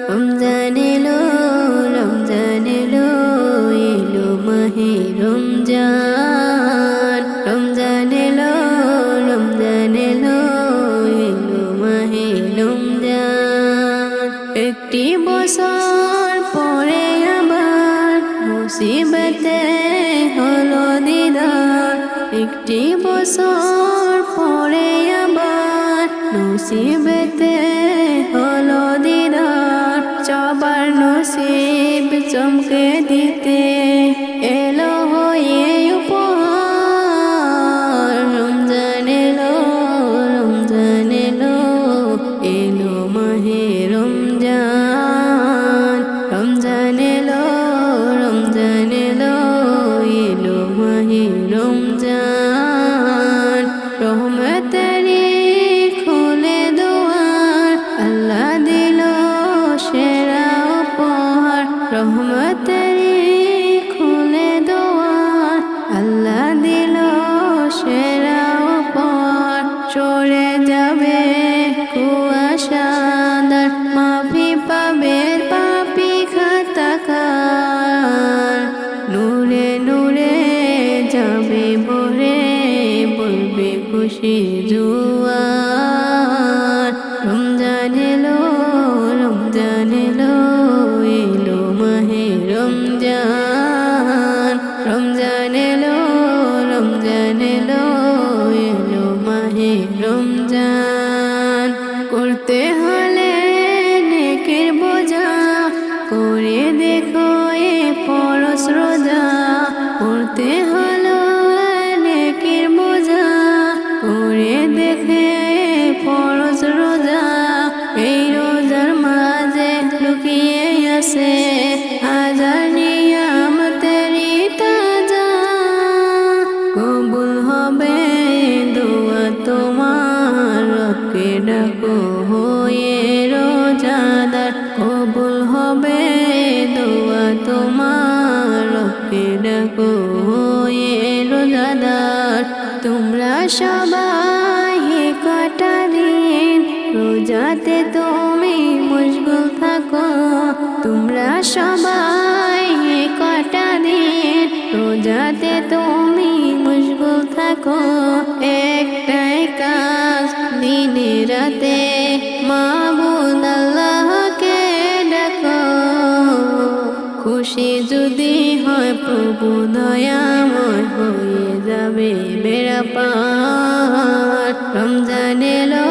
রমজান এলো রমজান এলো এলো মাহে রমজান রমজান এলো রমজান এলো এলো মাহে রমজান একটি বছর পরে আবার মুসিবতে হলো দিদার একটি বছর পরে আবার মুসিবতে হলো দিদার সবার নসিব চমকে দিতে এলো হয়ে উপহার রমজান এলো রমজান এলো এলো মাহে রমজান রমজান এলো রমজান এলো এলো মাহে রমজান রহমতেরি খুলে দুয়ার আল্লাহ দিল সেরা উপহার রহমতেরি খুলে দুয়ার আল্লাহ দিল সেরা উপহার চলে যাবে কুয়াশাদার মাফি পাবে পাপি খাতাকার নূরে নূরে যাবে ভরে বলবে খুশি জুয়ার রমজান এলো রমজান এলো এলো মাহে রমজান রমজান এলো রমজান এলো এলো মাহে রমজান করতে হলে নেকের বোঝা করে দেখো এ পরশ রোজা করতে হলো নেকের বোঝা করে দেখে পরশ রোজা এই রোজার মাঝে লুকিয়ে আছে হাজার নিয়ামতেরি তাজা কবুল হবে দোয়া তোমার রবকে ডাকো হয়ে রোজাদার কবুল হবে দোয়া তোমার রবকে ডাকো হয়ে রোজাদার তোমরা সবাই কটা দিন রোজাতে তুমি মশগুল থাকো তোমরা সবাই কটা দিন রোজাতে তুমি মশগুল থাকো একটাই কাজ দিনে রাতে মাবুদ আল্লাহকে ডাকো খুশি যদি হয় প্রভু দয়াময় হয়ে যাবে বেড়া পার রমজান এলো